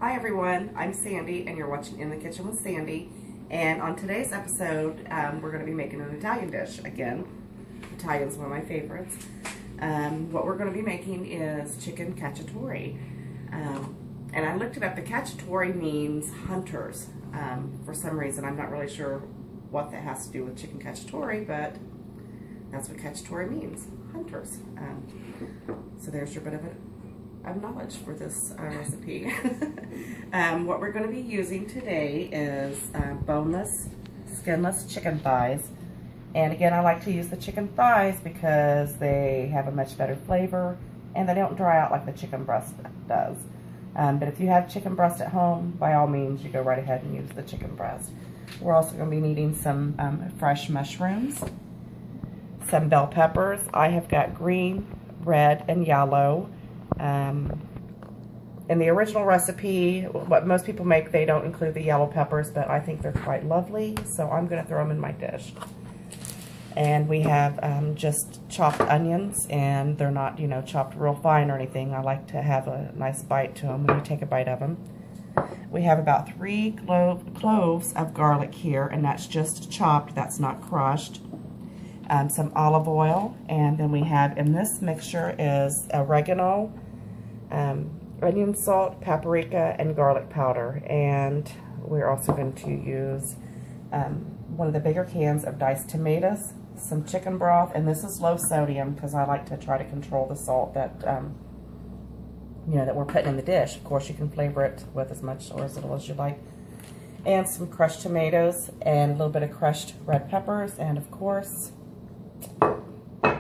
Hi everyone, I'm Sandy and you're watching In the Kitchen with Sandy. And on today's episode, we're going to be making an Italian dish again. Italian's one of my favorites. What we're going to be making is chicken cacciatore. And I looked it up. The cacciatore means hunters. For some reason, I'm not really sure what that has to do with chicken cacciatore, but that's what cacciatore means, hunters. So there's your bit of knowledge for this recipe. What we're going to be using today is boneless, skinless chicken thighs. And again, I like to use the chicken thighs because they have a much better flavor and they don't dry out like the chicken breast does. But if you have chicken breast at home, by all means, you go right ahead and use the chicken breast. We're also going to be needing some fresh mushrooms, some bell peppers. I have got green, red, and yellow. In the original recipe, what most people make, they don't include the yellow peppers, but I think they're quite lovely, so I'm going to throw them in my dish. And we have just chopped onions, and they're not, chopped real fine or anything. I like to have a nice bite to them when you take a bite of them. We have about 3 cloves of garlic here, and that's just chopped, that's not crushed. Some olive oil, and then we have in this mixture is oregano, onion salt, paprika, and garlic powder. And we're also going to use one of the bigger cans of diced tomatoes, some chicken broth, and this is low sodium because I like to try to control the salt that that we're putting in the dish. Of course, you can flavor it with as much or as little as you like. And some crushed tomatoes and a little bit of crushed red peppers, and of course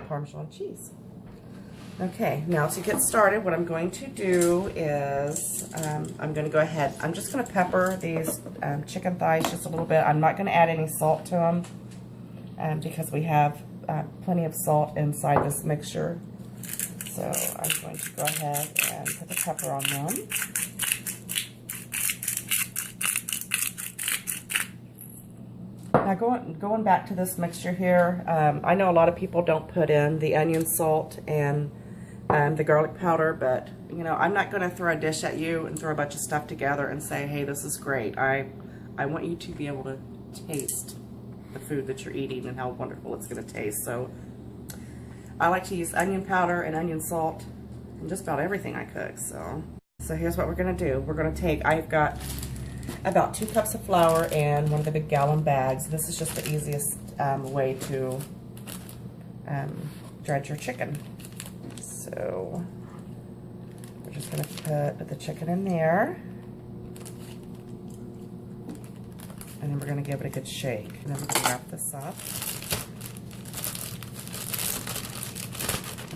Parmesan cheese. Okay, now to get started, what I'm going to do is I'm going to go ahead. I'm just going to pepper these chicken thighs just a little bit. I'm not going to add any salt to them because we have plenty of salt inside this mixture. So I'm going to go ahead and put the pepper on them. Now going back to this mixture here, I know a lot of people don't put in the onion salt and the garlic powder, but I'm not going to throw a dish at you and throw a bunch of stuff together and say, hey, this is great. I want you to be able to taste the food that you're eating and how wonderful it's going to taste. So I like to use onion powder and onion salt in just about everything I cook. So here's what we're going to do. We're going to take, I've got about 2 cups of flour and one of the big gallon bags. This is just the easiest way to dredge your chicken. So we're just going to put the chicken in there, and then we're going to give it a good shake. And then we're going to wrap this up.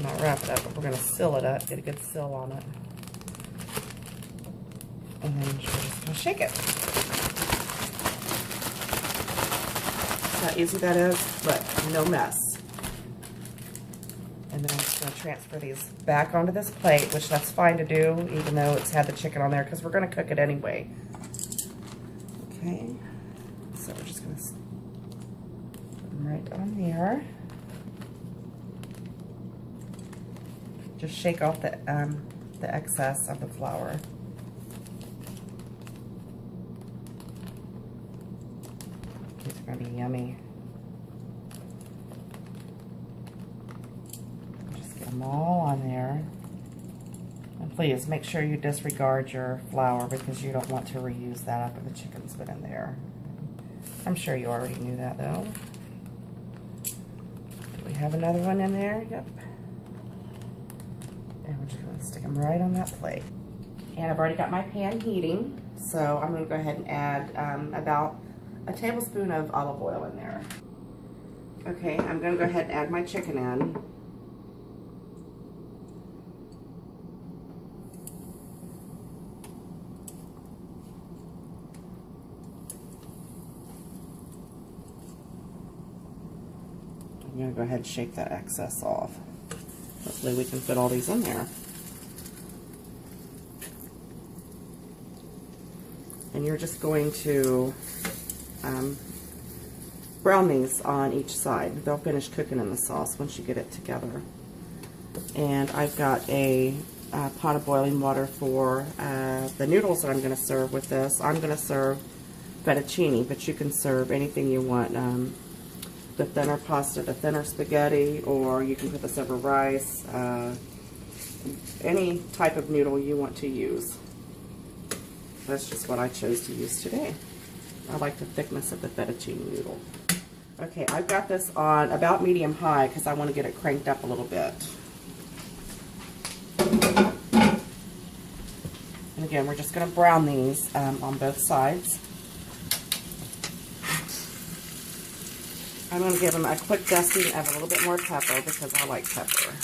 Not wrap it up, but we're going to seal it up, get a good seal on it. And then we're just going to shake it. See how easy that is, but no mess. And then I'm just going to transfer these back onto this plate, which that's fine to do, even though it's had the chicken on there, because we're going to cook it anyway. Okay, so we're just going to put them right on there. Just shake off the excess of the flour. These are going to be yummy. Just get them all on there. And please make sure you disregard your flour because you don't want to reuse that after the chicken's been in there. I'm sure you already knew that though. Do we have another one in there? Yep. And we're just going to stick them right on that plate. And I've already got my pan heating, so I'm going to go ahead and add about a tablespoon of olive oil in there. Okay, I'm going to go ahead and add my chicken in. I'm going to go ahead and shake that excess off. Hopefully we can fit all these in there. And you're just going to brown these on each side. They'll finish cooking in the sauce once you get it together. And I've got a pot of boiling water for the noodles that I'm going to serve with this. I'm going to serve fettuccine, but you can serve anything you want. The thinner pasta, the thinner spaghetti, or you can put this over rice. Any type of noodle you want to use. That's just what I chose to use today. I like the thickness of the fettuccine noodle. Okay, I've got this on about medium-high because I want to get it cranked up a little bit. And again, we're just going to brown these on both sides. I'm going to give them a quick dusting of a little bit more pepper because I like pepper.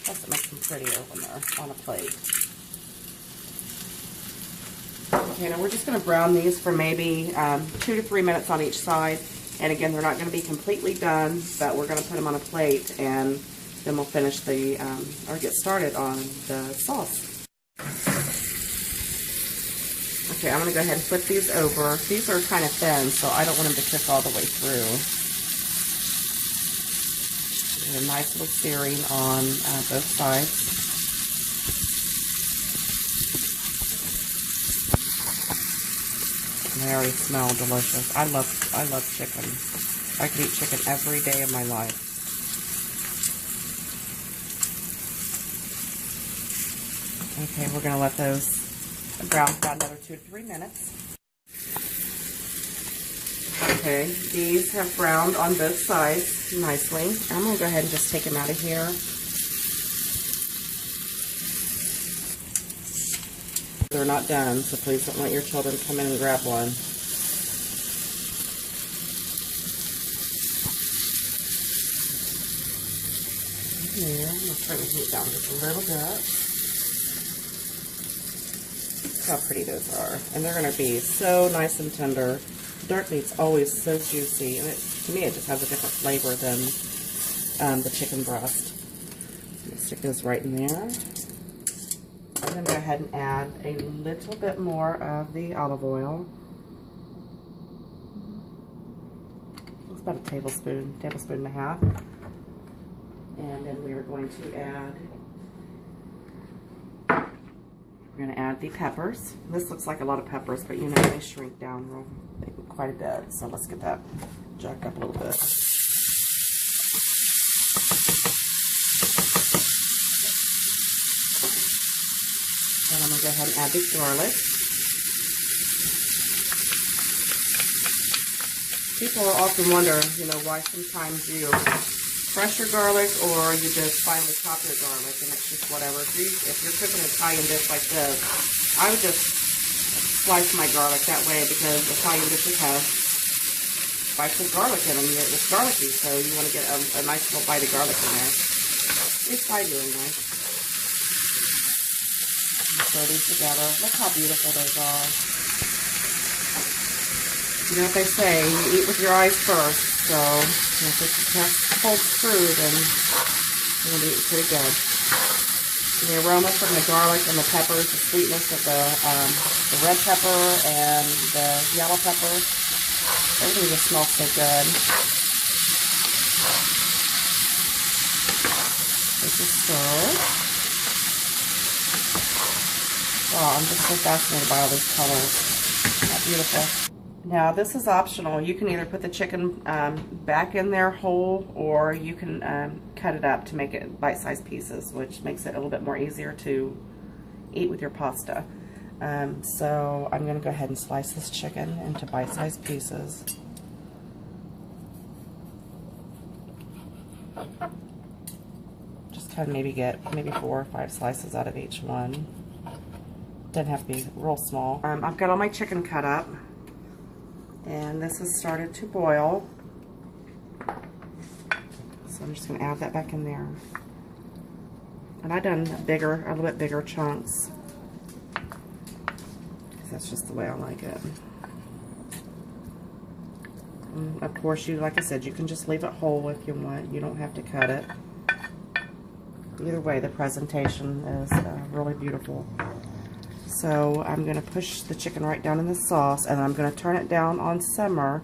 Plus it makes them prettier when they're on a plate. Okay, now we're just going to brown these for maybe 2 to 3 minutes on each side. And again, they're not going to be completely done, but we're going to put them on a plate and then we'll finish the, or get started on the sauce. Okay, I'm going to go ahead and flip these over. These are kind of thin, so I don't want them to cook all the way through. Get a nice little searing on both sides. They already smell delicious. I love chicken. I could eat chicken every day of my life. Okay, we're going to let those brown for about another 2 to 3 minutes. Okay, these have browned on both sides nicely. I'm going to go ahead and just take them out of here. They're not done, so please don't let your children come in and grab one. Here, I'm going to turn the heat down just a little bit. How pretty those are, and they're going to be so nice and tender. Dark meat's always so juicy, and to me it just has a different flavor than the chicken breast. Stick those right in there. I'm going to go ahead and add a little bit more of the olive oil. It's about a tablespoon and a half. And then we are going to add the peppers. This looks like a lot of peppers, but you know they shrink down quite a bit. So let's get that jacked up a little bit. And I'm going to go ahead and add the garlic. People often wonder, you know, why sometimes you fresh your garlic or you just finely chop your garlic, and it's just whatever. If you're cooking an Italian dish like this, I would just slice my garlic that way because Italian dishes have spices of garlic in them. It's garlicky, so you want to get a nice little bite of garlic in there. At least I do anyway. Throw these together. Look how beautiful those are. You know what they say, you eat with your eyes first. So if it holds true, then you're going to eat pretty good. And the aroma from the garlic and the peppers, the sweetness of the red pepper and the yellow pepper, everything just smells so good. This is stirred. Wow, I'm just so fascinated by all these colors. Isn't that beautiful? Now this is optional. You can either put the chicken back in there whole, or you can cut it up to make it bite-sized pieces, which makes it a little bit more easier to eat with your pasta. So I'm going to go ahead and slice this chicken into bite-sized pieces. Just kind of get maybe 4 or 5 slices out of each one. Doesn't have to be real small. I've got all my chicken cut up. And this has started to boil. So I'm just going to add that back in there. And I've done a little bit bigger chunks. Because that's just the way I like it. And of course, like I said, you can just leave it whole if you want. You don't have to cut it. Either way, the presentation is really beautiful. So I'm going to push the chicken right down in the sauce, and I'm going to turn it down on simmer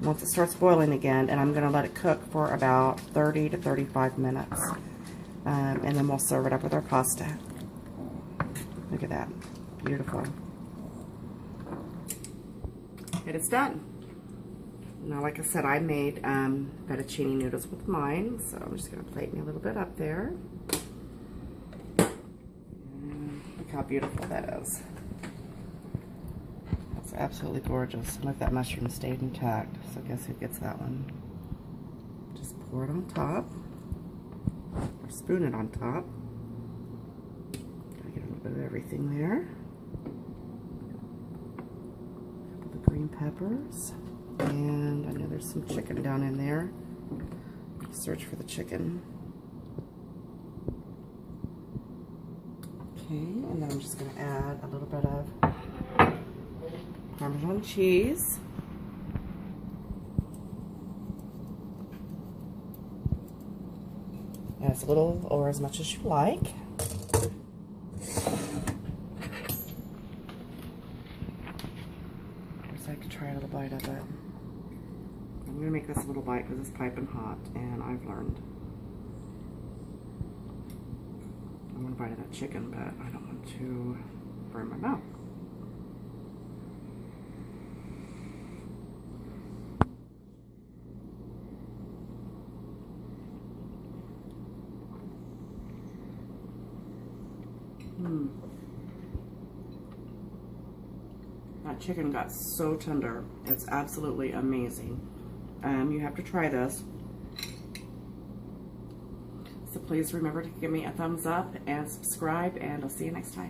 once it starts boiling again, and I'm going to let it cook for about 30 to 35 minutes. And then we'll serve it up with our pasta. Look at that. Beautiful. And it's done. Now, like I said, I made fettuccine noodles with mine, so I'm just going to plate me a little bit up there. And look how beautiful that is. That's absolutely gorgeous. Look, that mushroom stayed intact, so guess who gets that one? Just pour it on top, or spoon it on top. Gotta get a little bit of everything there. A couple of green peppers. And I know there's some chicken down in there. Search for the chicken. Okay, and then I'm just going to add a little bit of Parmesan cheese. As little or as much as you like. I could try a little bite of it. I'm going to make this a little bite because it's piping hot, and I've learned. I want to bite of that chicken, but I don't want to burn my mouth. That chicken got so tender. It's absolutely amazing. You have to try this. So please remember to give me a thumbs up and subscribe, and I'll see you next time.